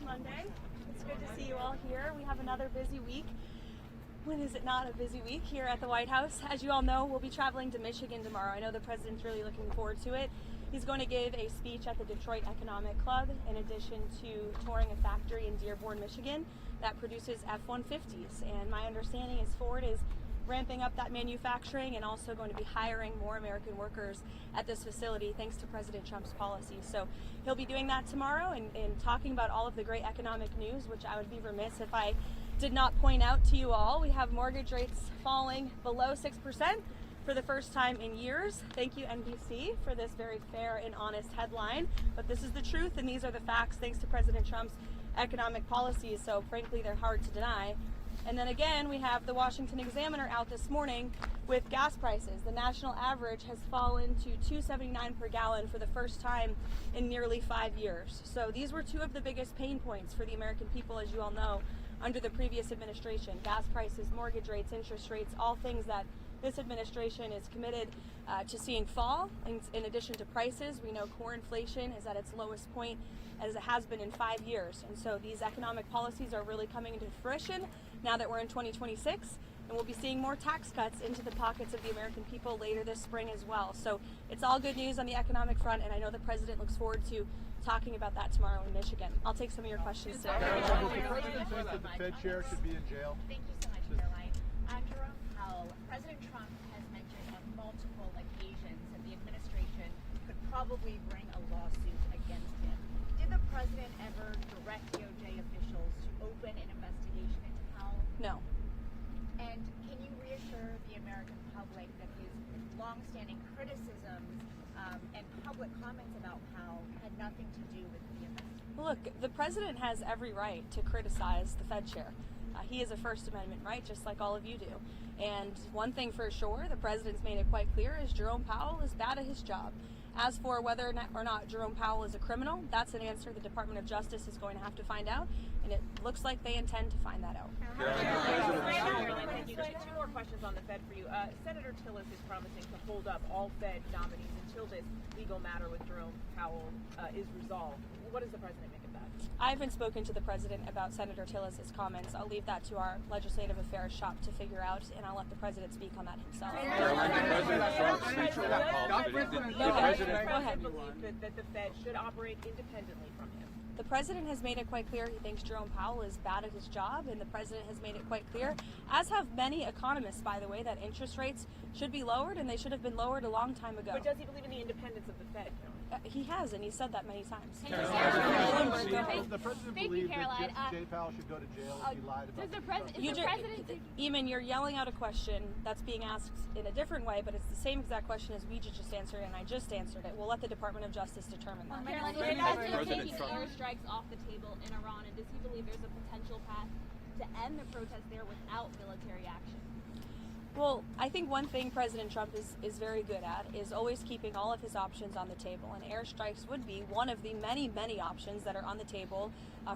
Monday. It's good to see you all here. We have another busy week. When is it not a busy week here at the White House? As you all know, we'll be traveling to Michigan tomorrow. I know the president's really looking forward to it. He's going to give a speech at the Detroit Economic Club in addition to touring a factory in Dearborn, Michigan that produces F-150s. And my understanding is Ford is ramping up that manufacturing and also going to be hiring more American workers at this facility thanks to President Trump's policy. So he'll be doing that tomorrow and talking about all of the great economic news, which I would be remiss if I did not point out to you all. We have mortgage rates falling below 6% for the first time in years. Thank you, NBC, for this very fair and honest headline. But this is the truth and these are the facts thanks to President Trump's economic policies. So frankly, they're hard to deny. And then again, we have the Washington Examiner out this morning with gas prices. The national average has fallen to $2.79 per gallon for the first time in nearly 5 years. So these were two of the biggest pain points for the American people, as you all know, under the previous administration. Gas prices, mortgage rates, interest rates, all things that this administration is committed to seeing fall. In addition to prices, we know core inflation is at its lowest point as it has been in 5 years. And so these economic policies are really coming into fruition now that we're in 2026. And we'll be seeing more tax cuts into the pockets of the American people later this spring as well. So it's all good news on the economic front, and I know the president looks forward to talking about that tomorrow in Michigan. I'll take some of your questions today. Does the president think that the Fed chair should be in jail? Thank you so much, Caroline. Jerome Powell, President Trump has mentioned on multiple occasions that the administration could probably bring a lawsuit against him. Did the president ever direct DOJ officials to open an investigation into Powell? No. And can you reassure the American public that his long-standing criticisms and public comments about Powell had nothing to do with the investigation? Look, the president has every right to criticize the Fed chair. He is a First Amendment right, just like all of you do. And one thing for sure, the president's made it quite clear, is Jerome Powell is bad at his job. As for whether or not Jerome Powell is a criminal, that's an answer the Department of Justice is going to have to find out, and it looks like they intend to find that out. Thank you. Two more questions on the Fed for you. Senator Tillis is promising to hold up all Fed nominees until this legal matter with Jerome Powell is resolved. What does the president make of that? I haven't spoken to the president about Senator Tillis' comments. I'll leave that to our legislative affairs shop to figure out, and I'll let the president speak on that himself. Go ahead. Believe that the Fed should operate independently from him. The president has made it quite clear he thinks Jerome Powell is bad at his job, and the president has made it quite clear, as have many economists, by the way, that interest rates should be lowered, and they should have been lowered a long time ago. But does he believe in the independence of the Fed? He has, and he said that many times. Does the president believe that Jay Powell should go to jail if he lied about Eamon, you're yelling out a question that's being asked in a different way, but it's the same exact question as we just answered, and I just answered it. We'll let the Department of Justice determine that. Is the president taking airstrikes off the table in Iran, and does he believe there's a potential path to end the protest there without military action? Well, I think one thing President Trump is very good at is always keeping all of his options on the table, and airstrikes would be one of the many, many options that are on the table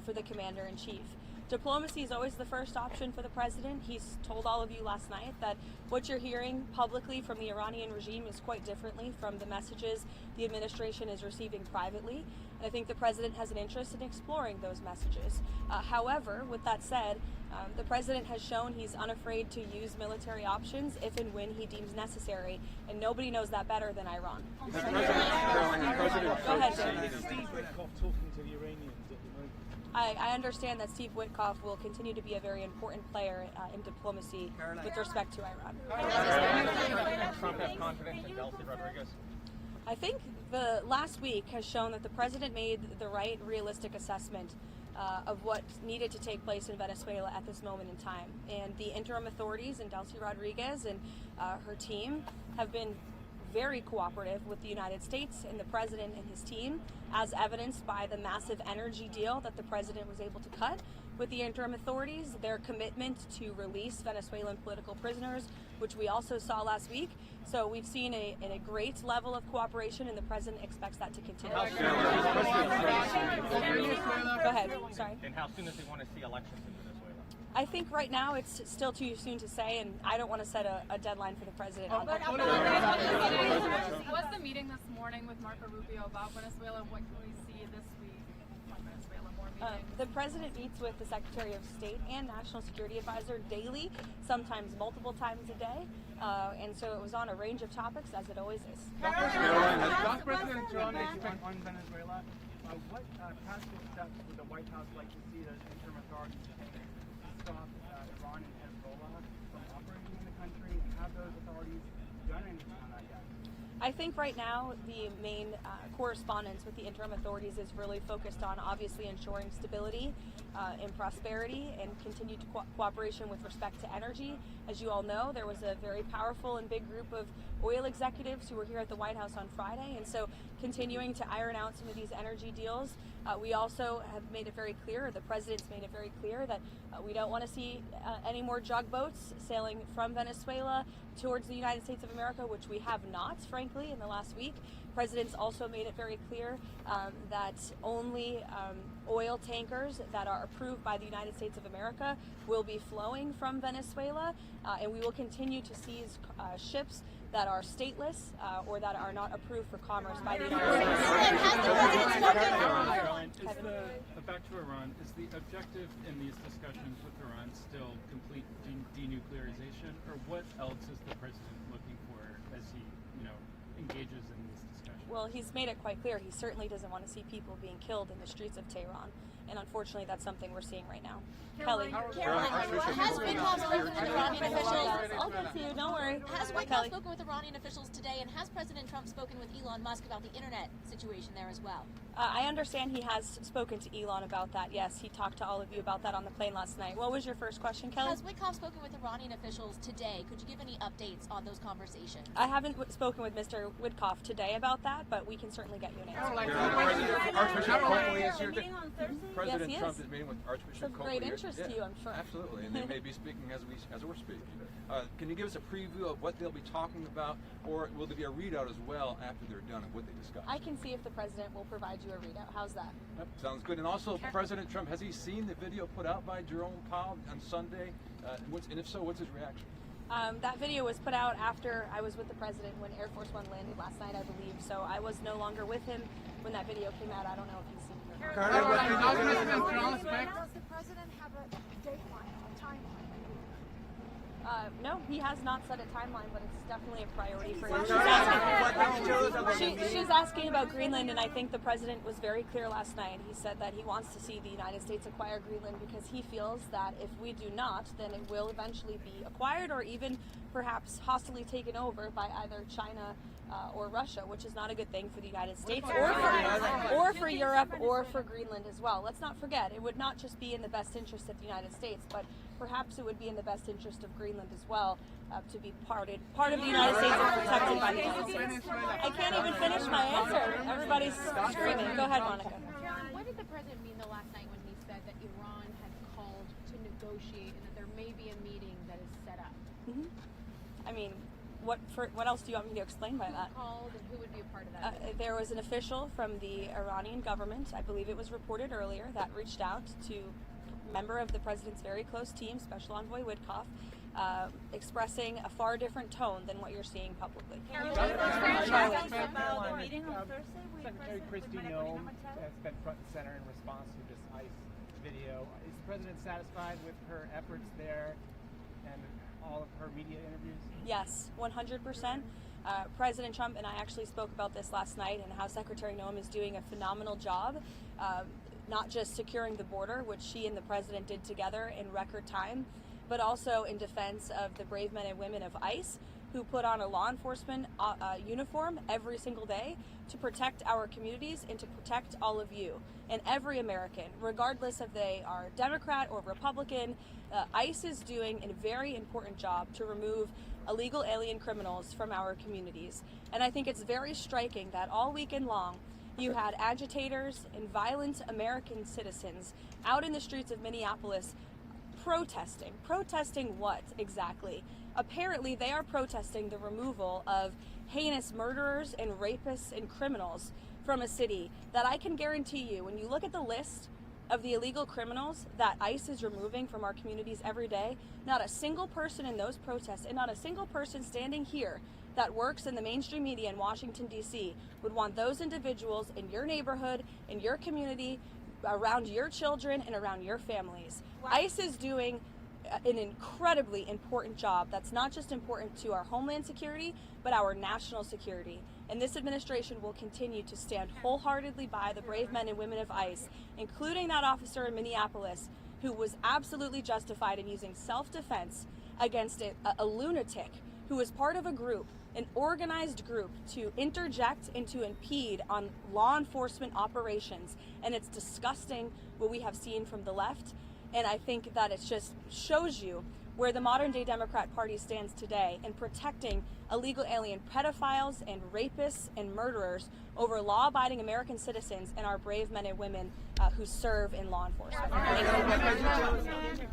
for the commander-in-chief. Diplomacy is always the first option for the president. He's told all of you last night that what you're hearing publicly from the Iranian regime is quite differently from the messages the administration is receiving privately. And I think the president has an interest in exploring those messages. However, with that said, the president has shown he's unafraid to use military options if and when he deems necessary, and nobody knows that better than Iran. Go ahead, Jim. Steve Witkoff talking to the Iranians at the moment. I understand that Steve Witkoff will continue to be a very important player in diplomacy with respect to Iran. Trump has confidence in Delcy Rodriguez? I think the last week has shown that the president made the right, realistic assessment of what needed to take place in Venezuela at this moment in time. And the interim authorities and Delcy Rodriguez and her team have been very cooperative with the United States and the president and his team, as evidenced by the massive energy deal that the president was able to cut with the interim authorities, their commitment to release Venezuelan political prisoners, which we also saw last week. So we've seen a great level of cooperation, and the president expects that to continue. Go ahead. Sorry. And how soon does he want to see elections in Venezuela? I think right now it's still too soon to say, and I don't want to set a deadline for the president. What's the meeting this morning with Marco Rubio about Venezuela? What can we see this week on Venezuela? More meetings? The president meets with the Secretary of State and National Security Advisor daily, sometimes multiple times a day. And so it was on a range of topics, as it always is. Does President Trump expect on Venezuela? What practical steps would the White House like to see the interim authorities take to stop Iran and Hezbollah from operating in the country? And have those authorities done anything on that yet? I think right now the main correspondence with the interim authorities is really focused on obviously ensuring stability and prosperity and continued cooperation with respect to energy. As you all know, there was a very powerful and big group of oil executives who were here at the White House on Friday, and so continuing to iron out some of these energy deals. We also have made it very clear, the president's made it very clear that we don't want to see any more drug boats sailing from Venezuela towards the United States of America, which we have not, frankly, in the last week. President's also made it very clear that only oil tankers that are approved by the United States of America will be flowing from Venezuela, and we will continue to seize ships that are stateless or that are not approved for commerce by the United States. Back to Iran, is the objective in these discussions with Iran still complete denuclearization, or what else is the president looking for as he, engages in these discussions? Well, he's made it quite clear he certainly doesn't want to see people being killed in the streets of Tehran, and unfortunately that's something we're seeing right now. Caroline, has Witkoff spoken with Iranian officials? I'll get to you, don't worry. Has Witkoff spoken with Iranian officials today, and has President Trump spoken with Elon Musk about the internet situation there as well? I understand he has spoken to Elon about that, yes. He talked to all of you about that on the plane last night. What was your first question, Kelly? Has Witkoff spoken with Iranian officials today? Could you give any updates on those conversations? I haven't spoken with Mr. Witkoff today about that, but we can certainly get you an answer. Archbishop Coakley is here. President Yes, Trump is meeting with Archbishop It's of Coakley. great interest to you, I'm sure. Absolutely, and they may be speaking as we're speaking. Can you give us a preview of what they'll be talking about, or will there be a readout as well after they're done of what they discuss? I can see if the president will provide you a readout. How's that? Yep, sounds good. And also, President Trump, has he seen the video put out by Jerome Powell on Sunday? And if so, what's his reaction? That video was put out after I was with the president when Air Force One landed last night, I believe. So I was no longer with him when that video came out. I don't know if he's seen it. Does the president have a dateline, a timeline? No, he has not set a timeline, but it's definitely a priority for him. She's asking about Greenland, and I think the president was very clear last night. He said that he wants to see the United States acquire Greenland because he feels that if we do not, then it will eventually be acquired or even perhaps hostily taken over by either China or Russia, which is not a good thing for the United States or for Europe or for Greenland as well. Let's not forget, it would not just be in the best interest of the United States, but perhaps it would be in the best interest of Greenland as well to be part of the United States and protected by the United States. I can't even finish my answer. Everybody's screaming. Go ahead, Monica. What did the president mean though last night when he said that Iran had called to negotiate and that there may be a meeting that is set up? I mean, what else do you want me to explain by that? Who called and who would be a part of that? There was an official from the Iranian government, I believe it was reported earlier, that reached out to a member of the president's very close team, Special Envoy Witkoff, expressing a far different tone than what you're seeing publicly. Secretary Kristi Noem has been front and center in response to this ICE video. Is the president satisfied with her efforts there and all of her media interviews? Yes, 100%. President Trump and I actually spoke about this last night and how Secretary Noem is doing a phenomenal job, not just securing the border, which she and the president did together in record time, but also in defense of the brave men and women of ICE who put on a law enforcement uniform every single day to protect our communities and to protect all of you and every American, regardless if they are Democrat or Republican. ICE is doing a very important job to remove illegal alien criminals from our communities. And I think it's very striking that all weekend long you had agitators and violent American citizens out in the streets of Minneapolis protesting. Protesting what exactly? Apparently they are protesting the removal of heinous murderers and rapists and criminals from a city that I can guarantee you, when you look at the list of the illegal criminals that ICE is removing from our communities every day, not a single person in those protests and not a single person standing here that works in the mainstream media in Washington, D.C. would want those individuals in your neighborhood, in your community, around your children and around your families. ICE is doing an incredibly important job that's not just important to our homeland security, but our national security. And this administration will continue to stand wholeheartedly by the brave men and women of ICE, including that officer in Minneapolis who was absolutely justified in using self-defense against a lunatic who was part of a group, an organized group, to interject and to impede on law enforcement operations. And it's disgusting what we have seen from the left. And I think that it just shows you where the modern day Democrat Party stands today in protecting illegal alien pedophiles and rapists and murderers over law-abiding American citizens and our brave men and women who serve in law enforcement. Thank you.